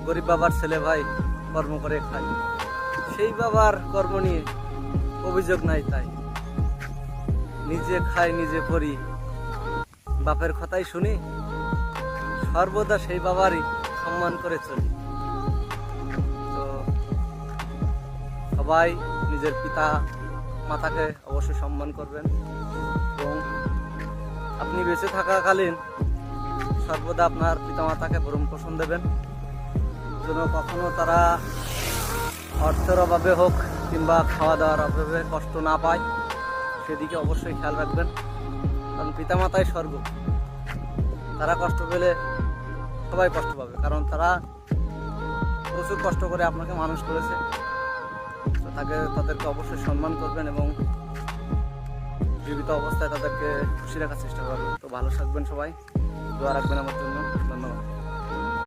গরিব বাবার ছেলে ভাই কর্ম করে খায়, সেই বাবার কর্ম নিয়ে অভিযোগ নাই। তাই নিজে খাই নিজে পড়ি, বাপের কথাই শুনি, সর্বদা সেই বাবারই সম্মান করে চলি। তো সবাই নিজের পিতা মাতাকে অবশ্যই সম্মান করবেন এবং আপনি বেঁচে থাকাকালীন সর্বদা আপনার পিতামাতাকে ভরণ পোষণ দেবেন, যেন কখনো তারা অর্থের অভাবে হোক কিংবা খাওয়া দাওয়ার অভাবে কষ্ট না পায়, সেদিকে অবশ্যই খেয়াল রাখবেন। কারণ পিতামাতাই স্বর্গ, তারা কষ্ট পেলে সবাই কষ্ট পাবে, কারণ তারা প্রচুর কষ্ট করে আপনাকে মানুষ করেছে। তো তাদেরকে অবশ্যই সম্মান করবেন এবং জীবিত অবস্থায় তাদেরকে খুশি রাখার চেষ্টা করবেন। তো ভালো থাকবেন সবাই, দোয়া রাখবেন আমার জন্য। ধন্যবাদ।